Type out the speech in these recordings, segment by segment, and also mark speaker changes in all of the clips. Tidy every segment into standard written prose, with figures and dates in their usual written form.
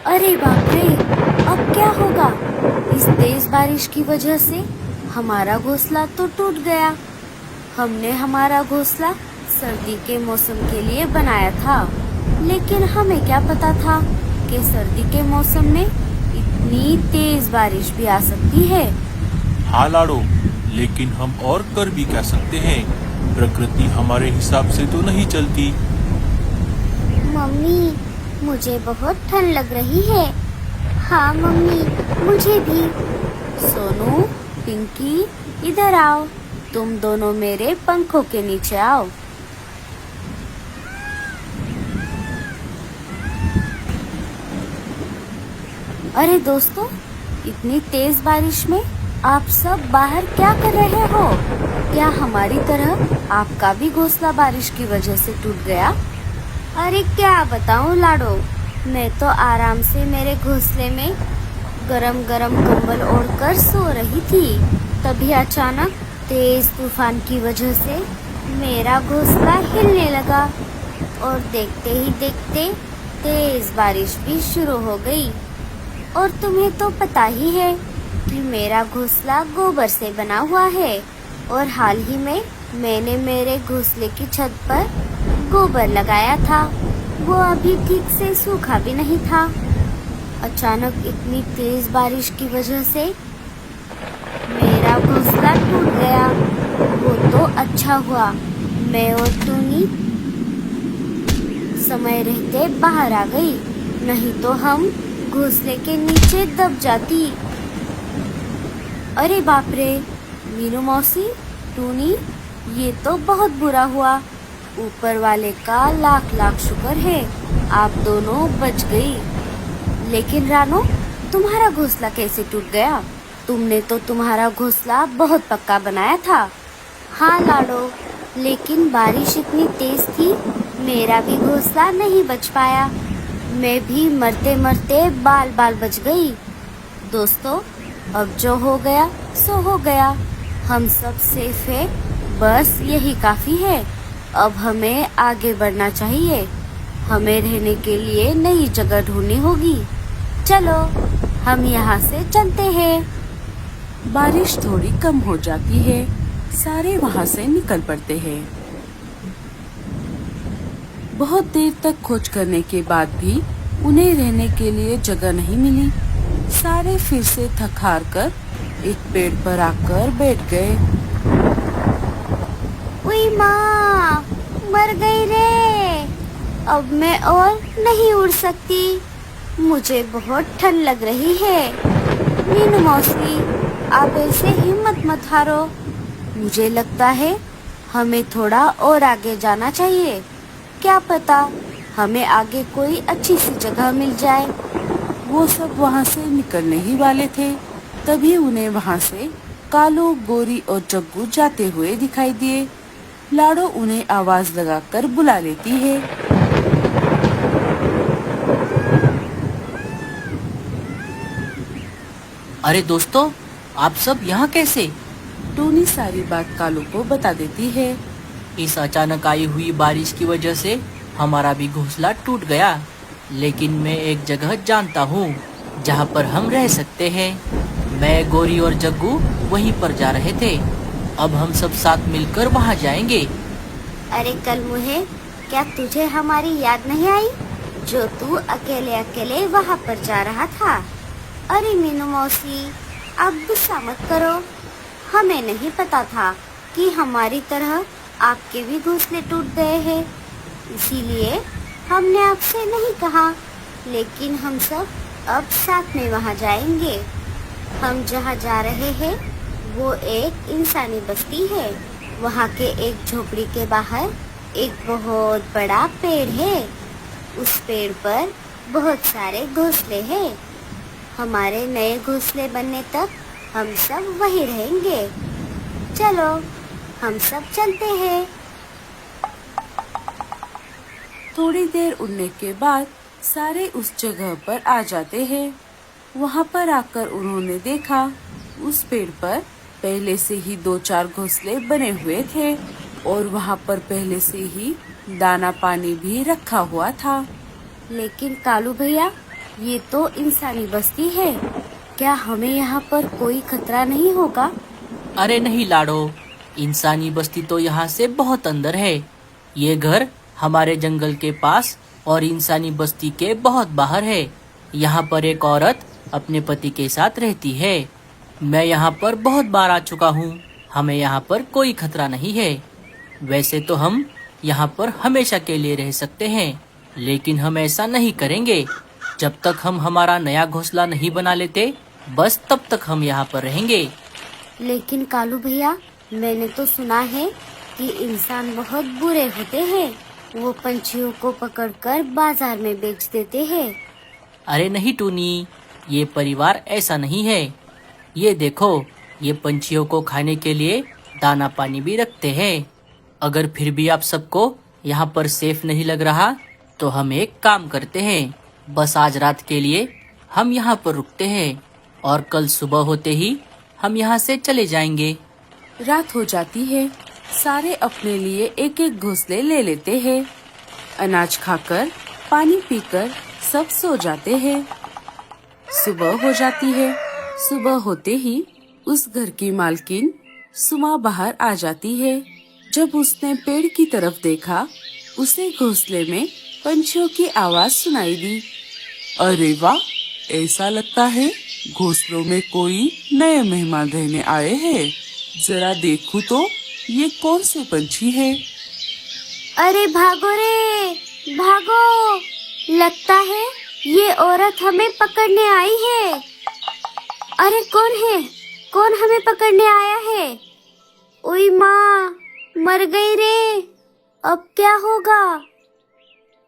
Speaker 1: अरे बाप रे, अब क्या होगा? इस तेज बारिश की वजह से हमारा घोंसला तो टूट गया। हमने हमारा घोंसला सर्दी के मौसम के लिए बनाया था, लेकिन हमें क्या पता था कि सर्दी के मौसम में इतनी तेज बारिश भी आ सकती है।
Speaker 2: हाँ लाडो, लेकिन हम और कर भी क्या सकते हैं? प्रकृति हमारे हिसाब से तो नहीं चलती।
Speaker 3: मम्मी, मुझे बहुत ठंड लग रही है। हाँ मम्मी, मुझे भी।
Speaker 1: सोनू, पिंकी, इधर आओ। तुम दोनों मेरे पंखों के नीचे आओ। अरे दोस्तों, इतनी तेज बारिश में आप सब बाहर क्या कर रहे हो? क्या हमारी तरह आपका भी घोंसला बारिश की वजह से टूट गया?
Speaker 3: अरे क्या बताऊं लाडो, मैं तो आराम से मेरे घोंसले में गरम गरम कंबल ओढ़कर सो रही थी। तभी अचानक तेज तूफान की वजह से मेरा घोंसला हिलने लगा और देखते ही देखते तेज बारिश भी शुरू हो गई। और तुम्हें तो पता ही है कि मेरा घोंसला गोबर से बना हुआ है और हाल ही में मैंने मेरे घोंसले की छत पर गोबर लगाया था। वो अभी ठीक से सूखा भी नहीं था। अचानक इतनी तेज बारिश की वजह से मेरा घोंसला टूट गया। वो तो अच्छा हुआ मैं और टूनी समय रहते बाहर आ गई, नहीं तो हम घोंसले के नीचे दब जाती।
Speaker 1: अरे बाप रे, मीनू मौसी, टूनी, ये तो बहुत बुरा हुआ। ऊपर वाले का लाख लाख शुक्र है आप दोनों बच गई। लेकिन रानो, तुम्हारा घोंसला कैसे टूट गया? तुमने तो तुम्हारा घोंसला बहुत पक्का बनाया था।
Speaker 3: हाँ लाडो, लेकिन बारिश इतनी तेज थी, मेरा भी घोंसला नहीं बच पाया। मैं भी मरते मरते बाल बाल बच गई।
Speaker 1: दोस्तों, अब जो हो गया सो हो गया। हम सब सेफ है, बस यही काफी है। अब हमें आगे बढ़ना चाहिए। हमें रहने के लिए नई जगह ढूंढनी होगी। चलो, हम यहाँ से चलते हैं।
Speaker 4: बारिश थोड़ी कम हो जाती है, सारे वहाँ से निकल पड़ते हैं। बहुत देर तक खोज करने के बाद भी उन्हें रहने के लिए जगह नहीं मिली। सारे फिर से थक हार कर एक पेड़ पर आकर बैठ गए।
Speaker 3: उई माँ, मर गई रे। अब मैं और नहीं उड़ सकती। मुझे बहुत ठंड लग रही है। मीनू मौसी, आप ऐसे हिम्मत मत हारो।
Speaker 1: मुझे लगता है हमें थोड़ा और आगे जाना चाहिए। क्या पता हमें आगे कोई अच्छी सी जगह मिल जाए।
Speaker 4: वो सब वहाँ से निकलने ही वाले थे, तभी उन्हें वहाँ से कालू, गोरी और जग्गू जाते हुए दिखाई दिए। लाडो उन्हें आवाज लगाकर बुला लेती है।
Speaker 5: अरे दोस्तों, आप सब यहाँ कैसे?
Speaker 4: टूनी सारी बात कालू को बता देती है।
Speaker 5: इस अचानक आई हुई बारिश की वजह से हमारा भी घोंसला टूट गया, लेकिन मैं एक जगह जानता हूँ जहाँ पर हम रह सकते हैं। मैं, गोरी और जग्गू वहीं पर जा रहे थे। अब हम सब साथ मिलकर वहाँ जाएंगे।
Speaker 3: अरे कल मुहे, क्या तुझे हमारी याद नहीं आई जो तू अकेले अकेले वहाँ पर जा रहा था? अरे मीनू मौसी, आप गुस्सा मत करो। हमें नहीं पता था कि हमारी तरह आपके भी घोंसले टूट गए हैं, इसीलिए हमने आपसे नहीं कहा। लेकिन हम सब अब साथ में वहाँ जाएंगे। हम जहाँ जा रहे हैं वो एक इंसानी बस्ती है। वहाँ के एक झोपड़ी के बाहर एक बहुत बड़ा पेड़ है। उस पेड़ पर बहुत सारे घोंसले हैं। हमारे नए घोंसले बनने तक हम सब वहीं रहेंगे। चलो, हम सब चलते हैं।
Speaker 4: थोड़ी देर उड़ने के बाद सारे उस जगह पर आ जाते हैं। वहाँ पर आकर उन्होंने देखा उस पेड़ पर पहले से ही 2-4 घोंसले बने हुए थे और वहाँ पर पहले से ही दाना पानी भी रखा हुआ था।
Speaker 1: लेकिन कालू भैया, ये तो इंसानी बस्ती है। क्या हमें यहाँ पर कोई खतरा नहीं होगा?
Speaker 5: अरे नहीं लाडो, इंसानी बस्ती तो यहाँ से बहुत अंदर है। ये घर हमारे जंगल के पास और इंसानी बस्ती के बहुत बाहर है। यहाँ पर एक औरत अपने पति के साथ रहती है। मैं यहाँ पर बहुत बार आ चुका हूँ। हमें यहाँ पर कोई खतरा नहीं है। वैसे तो हम यहाँ पर हमेशा के लिए रह सकते हैं, लेकिन हम ऐसा नहीं करेंगे। जब तक हम हमारा नया घोंसला नहीं बना लेते, बस तब तक हम यहाँ पर रहेंगे।
Speaker 1: लेकिन कालू भैया, मैंने तो सुना है कि इंसान बहुत बुरे होते हैं। वो पंछियों को पकड़कर बाजार में बेच देते हैं।
Speaker 5: अरे नहीं टूनी, ये परिवार ऐसा नहीं है। ये देखो, ये पंछियों को खाने के लिए दाना पानी भी रखते हैं। अगर फिर भी आप सबको यहाँ पर सेफ नहीं लग रहा, तो हम एक काम करते हैं। बस आज रात के लिए हम यहाँ पर रुकते हैं और कल सुबह होते ही हम यहाँ से चले जाएंगे।
Speaker 4: रात हो जाती है। सारे अपने लिए एक एक घोंसले ले लेते हैं। अनाज खाकर, पानी पीकर सब सो जाते हैं। सुबह हो जाती है। सुबह होते ही उस घर की मालकिन सुमा बाहर आ जाती है। जब उसने पेड़ की तरफ देखा, उसे घोंसले में पंछियों की आवाज सुनाई दी।
Speaker 6: अरे वाह, ऐसा लगता है घोंसलों में कोई नए मेहमान रहने आए हैं। जरा देखूं तो ये कौन से पंछी हैं?
Speaker 3: अरे भागो रे, भागो! लगता है ये औरत हमें पकड़ने आई है। अरे कौन है? कौन हमें पकड़ने आया है? ओई माँ, मर गई रे। अब क्या होगा?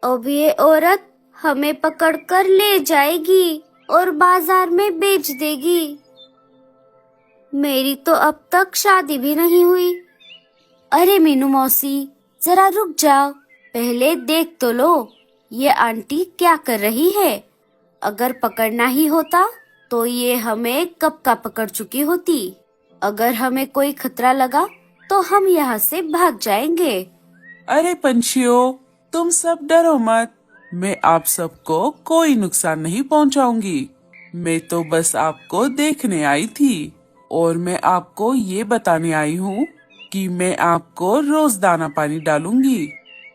Speaker 3: अब ये औरत हमें पकड़कर ले जाएगी और बाजार में बेच देगी। मेरी तो अब तक शादी भी नहीं हुई।
Speaker 1: अरे मीनू मौसी, जरा रुक जाओ। पहले देख तो लो, ये आंटी क्या कर रही है। अगर पकड़ना ही होता तो ये हमें कब का पकड़ चुकी होती। अगर हमें कोई खतरा लगा तो हम यहाँ से भाग जाएंगे।
Speaker 6: अरे पंछियों, तुम सब डरो मत। मैं आप सबको कोई नुकसान नहीं पहुंचाऊंगी। मैं तो बस आपको देखने आई थी और मैं आपको ये बताने आई हूँ कि मैं आपको रोज दाना पानी डालूंगी।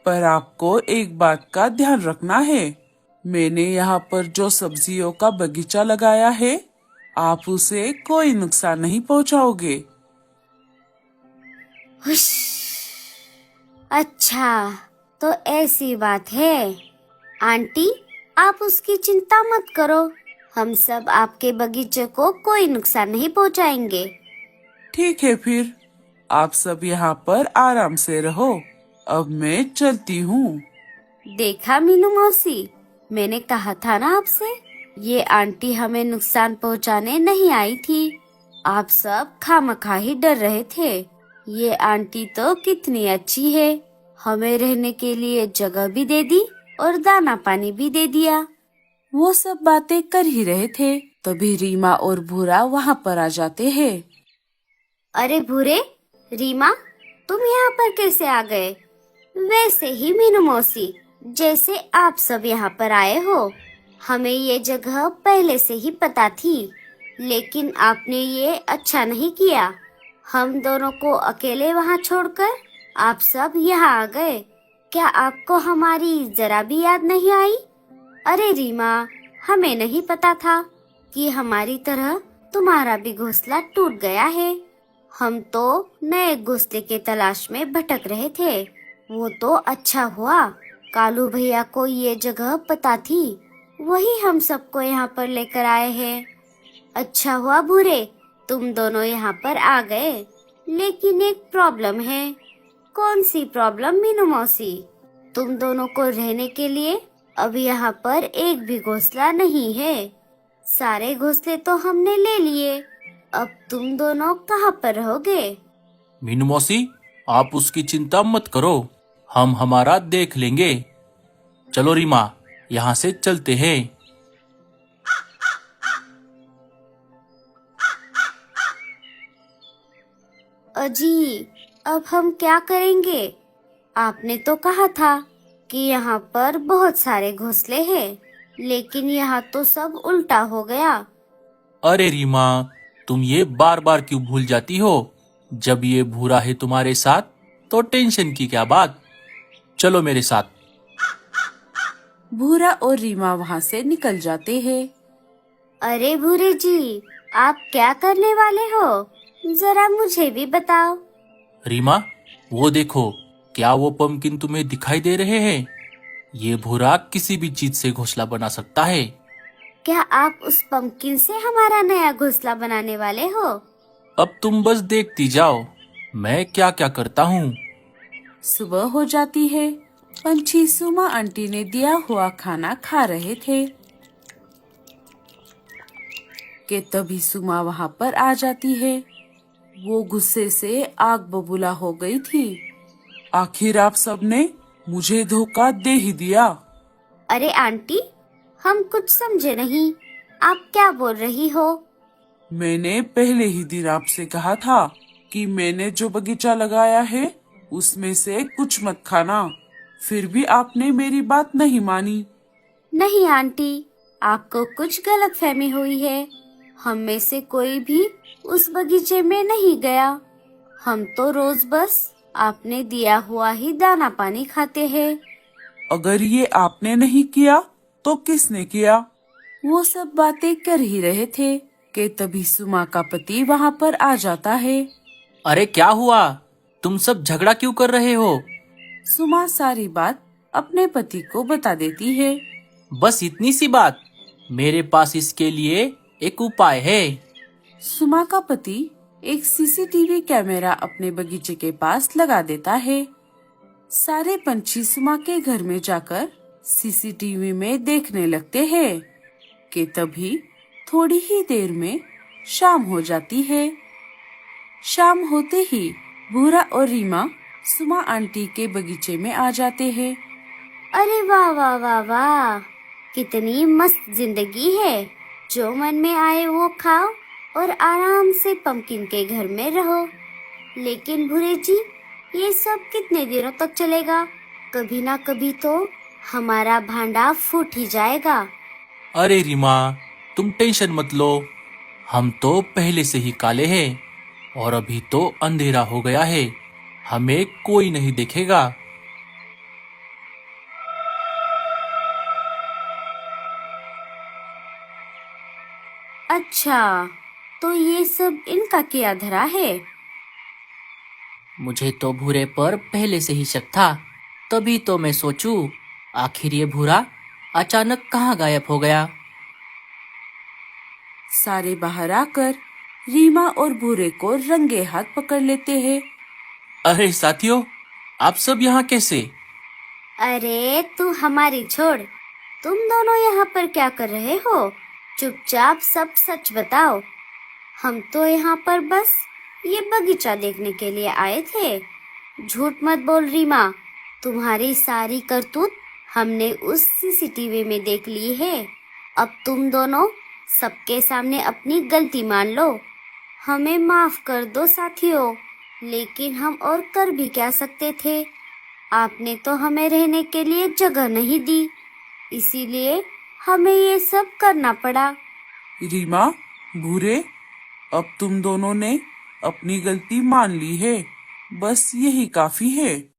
Speaker 6: पर आपको एक बात का ध्यान रखना है। मैंने यहाँ पर जो सब्जियों का बगीचा लगाया है, आप उसे कोई नुकसान नहीं पहुँचाओगे।
Speaker 3: हुश। अच्छा, तो ऐसी बात है। आंटी, आप उसकी चिंता मत करो। हम सब आपके बगीचे को कोई नुकसान नहीं पहुंचाएंगे।
Speaker 6: ठीक है फिर, आप सब यहाँ पर आराम से रहो। अब मैं चलती हूँ।
Speaker 1: देखा मीनू मौसी, मैंने कहा था ना आपसे, ये आंटी हमें नुकसान पहुँचाने नहीं आई थी। आप सब खामखा ही डर रहे थे। ये आंटी तो कितनी अच्छी है, हमें रहने के लिए जगह भी दे दी और दाना पानी भी दे दिया।
Speaker 4: वो सब बातें कर ही रहे थे, तभी रीमा और भूरा वहाँ पर आ जाते हैं।
Speaker 3: अरे भूरे, रीमा, तुम यहाँ पर कैसे आ गए? वैसे ही मीनू मौसी, जैसे आप सब यहाँ पर आए हो। हमें ये जगह पहले से ही पता थी, लेकिन आपने ये अच्छा नहीं किया। हम दोनों को अकेले वहाँ छोड़कर आप सब यहाँ आ गए। क्या आपको हमारी जरा भी याद नहीं आई? अरे रीमा, हमें नहीं पता था कि हमारी तरह तुम्हारा भी घोंसला टूट गया है। हम तो नए घोंसले के तलाश में भटक रहे थे। वो तो अच्छा हुआ, कालू भैया को ये जगह पता थी, वही हम सबको यहाँ पर लेकर आए हैं। अच्छा हुआ भूरे, तुम दोनों यहाँ पर आ गए। लेकिन एक प्रॉब्लम है। कौन सी प्रॉब्लम मीनू मौसी? तुम दोनों को रहने के लिए अब यहाँ पर एक भी घोंसला नहीं है। सारे घोंसले तो हमने ले लिए। अब तुम दोनों कहाँ पर रहोगे?
Speaker 2: मीनू मौसी, आप उसकी चिंता मत करो, हम हमारा देख लेंगे। चलो रीमा, यहाँ से चलते हैं।
Speaker 3: अजी, अब हम क्या करेंगे? आपने तो कहा था कि यहाँ पर बहुत सारे घोंसले हैं। लेकिन यहाँ तो सब उल्टा हो गया।
Speaker 2: अरे रीमा, तुम ये बार बार क्यों भूल जाती हो? जब ये भूरा है तुम्हारे साथ तो टेंशन की क्या बात। चलो मेरे साथ।
Speaker 4: भूरा और रीमा वहाँ से निकल जाते हैं।
Speaker 3: अरे भूरे जी, आप क्या करने वाले हो? जरा मुझे भी बताओ।
Speaker 2: रीमा, वो देखो, क्या वो पंपकिन तुम्हें दिखाई दे रहे हैं? ये भूरा किसी भी चीज से घोंसला बना सकता है।
Speaker 3: क्या आप उस पंपकिन से हमारा नया घोंसला बनाने वाले हो?
Speaker 2: अब तुम बस देखती जाओ मैं क्या क्या करता हूँ।
Speaker 4: सुबह हो जाती है। पंछी सुमा आंटी ने दिया हुआ खाना खा रहे थे कि तभी सुमा वहाँ पर आ जाती है। वो गुस्से से आग बबूला हो गई थी।
Speaker 6: आखिर आप सबने मुझे धोखा दे ही दिया।
Speaker 3: अरे आंटी, हम कुछ समझे नहीं। आप क्या बोल रही हो?
Speaker 6: मैंने पहले ही दिन आपसे कहा था कि मैंने जो बगीचा लगाया है उसमें से कुछ मत खाना, फिर भी आपने मेरी बात नहीं मानी।
Speaker 3: नहीं आंटी, आपको कुछ गलतफहमी हुई है। हम में से कोई भी उस बगीचे में नहीं गया। हम तो रोज बस आपने दिया हुआ ही दाना पानी खाते हैं।
Speaker 6: अगर ये आपने नहीं किया तो किसने किया?
Speaker 4: वो सब बातें कर ही रहे थे कि तभी सुमा का पति वहाँ पर आ जाता है।
Speaker 5: अरे क्या हुआ? तुम सब झगड़ा क्यों कर रहे हो?
Speaker 4: सुमा सारी बात अपने पति को बता देती है।
Speaker 5: बस इतनी सी बात? मेरे पास इसके लिए एक उपाय है।
Speaker 4: सुमा का पति एक सीसीटीवी कैमरा अपने बगीचे के पास लगा देता है। सारे पंछी सुमा के घर में जाकर सीसीटीवी में देखने लगते हैं कि तभी थोड़ी ही देर में शाम हो जाती है। शाम होते ही भूरा और रीमा सुमा आंटी के बगीचे में आ जाते हैं।
Speaker 3: अरे वाह वाह वाह वाह, कितनी मस्त जिंदगी है। जो मन में आए वो खाओ और आराम से पंपकिन के घर में रहो। लेकिन भूरे जी, ये सब कितने दिनों तक चलेगा? कभी ना कभी तो हमारा भांडा फूट ही जाएगा।
Speaker 2: अरे रीमा, तुम टेंशन मत लो। हम तो पहले से ही काले हैं और अभी तो अंधेरा हो गया है। हमें कोई नहीं देखेगा।
Speaker 3: अच्छा, तो ये सब इनका किया धरा है।
Speaker 5: मुझे तो भूरे पर पहले से ही शक था। तभी तो मैं सोचूं, आखिर ये भूरा अचानक कहाँ गायब हो गया।
Speaker 4: सारे बाहर आकर रीमा और भूरे को रंगे हाथ पकड़ लेते हैं।
Speaker 2: अरे साथियों, आप सब यहाँ कैसे?
Speaker 3: अरे तू हमारी छोड़, तुम दोनों यहाँ पर क्या कर रहे हो? चुपचाप सब सच बताओ। हम तो यहाँ पर बस ये बगीचा देखने के लिए आए थे। झूठ मत बोल रीमा, तुम्हारी सारी करतूत हमने उस सीसीटीवी में देख ली है। अब तुम दोनों सबके सामने अपनी गलती मान लो। हमें माफ कर दो साथियों, लेकिन हम और कर भी क्या सकते थे? आपने तो हमें रहने के लिए जगह नहीं दी, इसीलिए हमें ये सब करना पड़ा।
Speaker 6: रीमा, भूरे, अब तुम दोनों ने अपनी गलती मान ली है। बस यही काफी है।